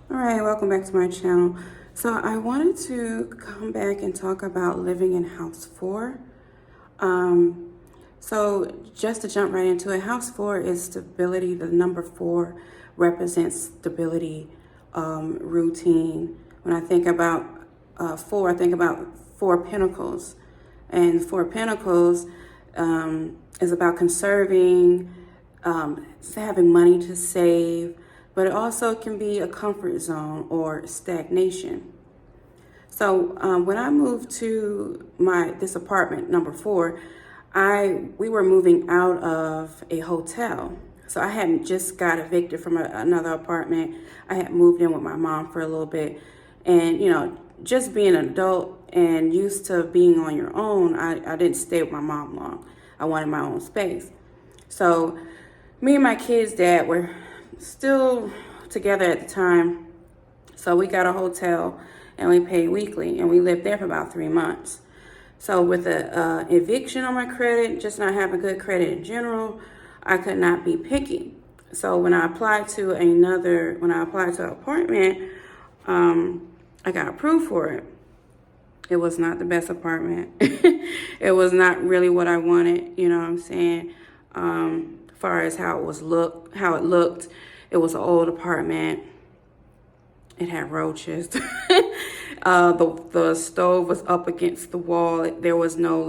All right, welcome back to my channel. So I wanted to come back and talk about living in house 4. Um, so just to jump right into it, house 4 is stability. The number 4 represents stability, routine. When I think about 4, I think about 4 pentacles. And 4 pentacles is about conserving, having money to save, but it also can be a comfort zone or stagnation. So when I moved to this apartment, number 4, we were moving out of a hotel. So I hadn't just got evicted from another apartment. I had moved in with my mom for a little bit. And, just being an adult and used to being on your own, I didn't stay with my mom long. I wanted my own space. So me and my kid's dad were still together at the time. So we got a hotel and we paid weekly, and we lived there for about 3 months. So with the eviction on my credit, just not having good credit in general, I could not be picky. So when I applied to an apartment, I got approved for it. It was not the best apartment. It was not really what I wanted, you know what I'm saying? As far as how it looked, it was an old apartment. It had roaches. The stove was up against the wall. There was no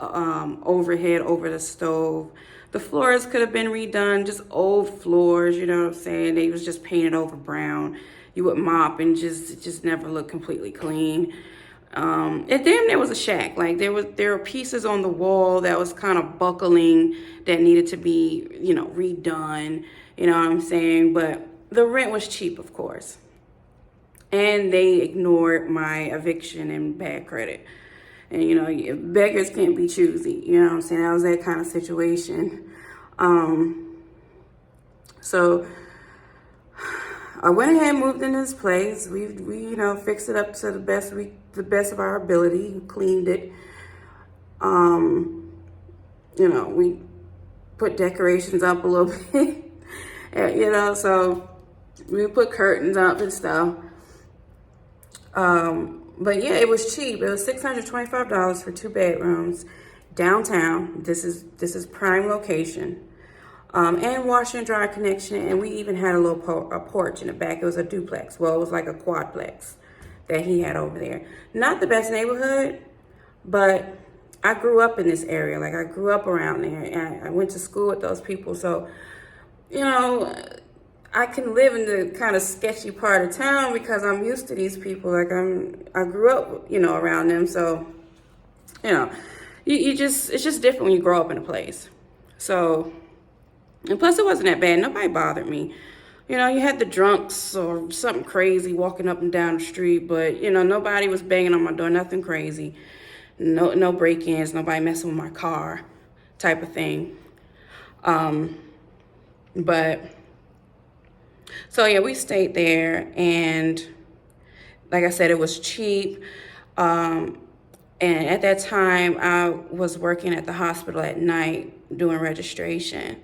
overhead over the stove. The floors could have been redone, just old floors, you know what I'm saying? They was just painted over brown. You would mop and it just never looked completely clean. It damn near was a shack. Like there were pieces on the wall that was kind of buckling that needed to be, redone. You know what I'm saying? But the rent was cheap, of course. And they ignored my eviction and bad credit. And beggars can't be choosy. You know what I'm saying? That was that kind of situation. So I went ahead and moved in this place. We fixed it up to the best of our ability, cleaned it. We put decorations up a little bit, so we put curtains up and stuff. But yeah, it was cheap. It was $625 for 2 bedrooms downtown. This is prime location. And washer and dryer connection, and we even had a porch in the back. It was a duplex. Well, it was like a quadplex that he had over there. Not the best neighborhood, but I grew up in this area. Like, I grew up around there, and I went to school with those people. So, I can live in the kind of sketchy part of town because I'm used to these people. Like, I grew up, around them. So, it's just different when you grow up in a place. So, and plus it wasn't that bad. Nobody bothered me. You had the drunks or something crazy walking up and down the street, but nobody was banging on my door, nothing crazy. No break-ins, nobody messing with my car type of thing. But so yeah, we stayed there, and like I said, it was cheap. And at that time I was working at the hospital at night doing registration.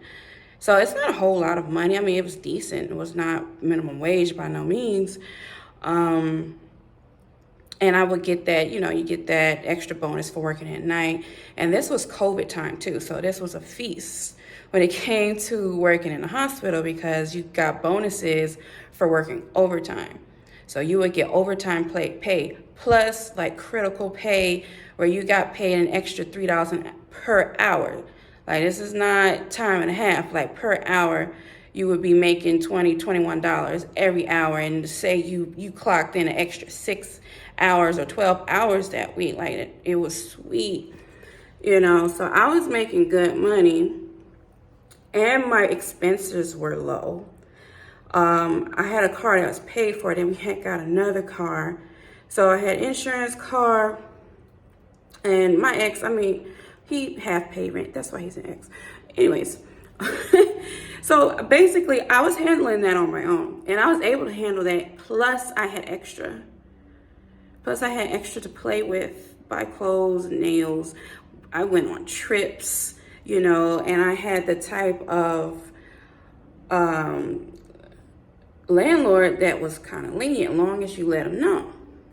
So it's not a whole lot of money. I mean, it was decent. It was not minimum wage by no means. And I would get that, you get that extra bonus for working at night. And this was COVID time too. So this was a feast when it came to working in the hospital, because you got bonuses for working overtime. So you would get overtime pay plus like critical pay, where you got paid an extra $3 per hour. Like, this is not time and a half. Like, per hour, you would be making $21 every hour. And say you clocked in an extra 6 hours or 12 hours that week. Like, it was sweet, So I was making good money, and my expenses were low. I had a car that was paid for. Then we had got another car. So I had insurance, car, and my ex, he half paid rent. That's why he's an ex. Anyways, so basically I was handling that on my own, and I was able to handle that. Plus I had extra. To play with, buy clothes, nails. I went on trips, and I had the type of landlord that was kind of lenient, long as you let him know.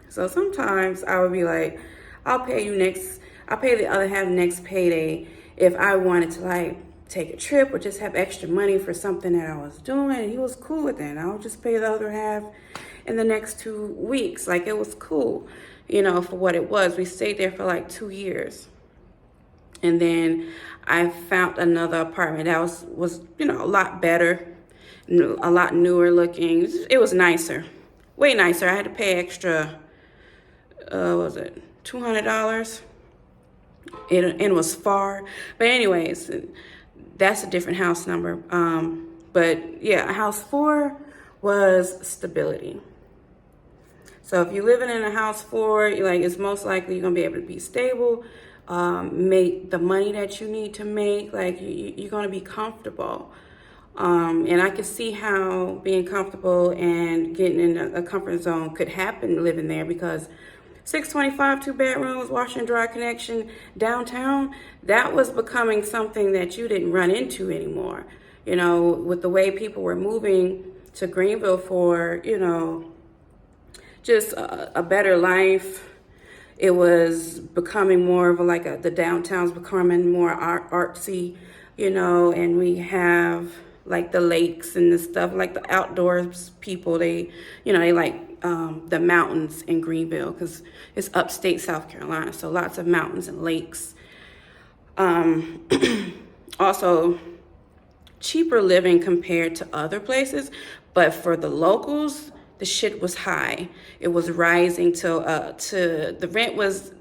So sometimes I would be like, I'll pay the other half next payday if I wanted to like take a trip or just have extra money for something that I was doing. And he was cool with it. I'll just pay the other half in the next 2 weeks. Like, it was cool, you know, for what it was. We stayed there for like 2 years. And then I found another apartment that was you know, a lot better, a lot newer looking. It was nicer, way nicer. I had to pay extra, what was it, $200? It was far. But anyways, that's a different house number. But yeah, house 4 was stability. So if you're living in a house 4, like, it's most likely you're gonna be able to be stable, make the money that you need to make. Like, you're gonna be comfortable. And I can see how being comfortable and getting in a comfort zone could happen living there, because 625, 2 bedrooms, washer and dry connection, downtown, that was becoming something that you didn't run into anymore. You know, with the way people were moving to Greenville for, you know, just a better life. It was becoming more of the downtown's becoming more artsy, you know, and we have like the lakes and the stuff, like the outdoors people, they like the mountains in Greenville, because it's upstate South Carolina, so lots of mountains and lakes. Also, cheaper living compared to other places, but for the locals, the shit was high. It was rising to the rent was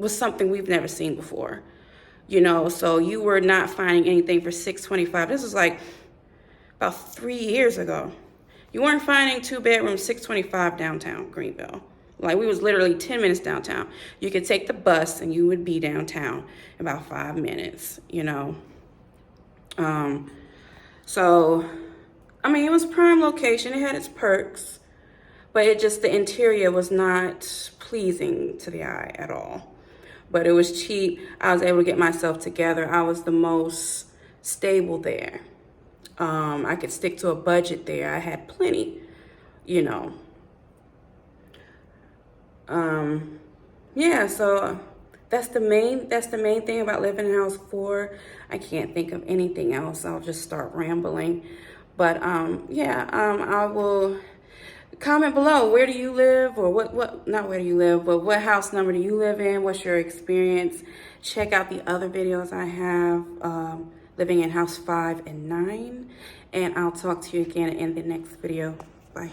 something we've never seen before, you know. So you were not finding anything for $625. This was like about 3 years ago. You weren't finding 2 bedrooms, $625 downtown Greenville. Like, we was literally 10 minutes downtown. You could take the bus and you would be downtown in about 5 minutes, you know. So, I mean, it was prime location. It had its perks, but the interior was not pleasing to the eye at all. But it was cheap. I was able to get myself together. I was the most stable there. I could stick to a budget there. I had plenty, you know. Yeah, so that's the main thing about living in house 4. I can't think of anything else. I'll just start rambling. But yeah, I will comment below, where do you live, or not where do you live, but what house number do you live in? What's your experience? Check out the other videos I have, living in house 5 and 9, and I'll talk to you again in the next video. Bye.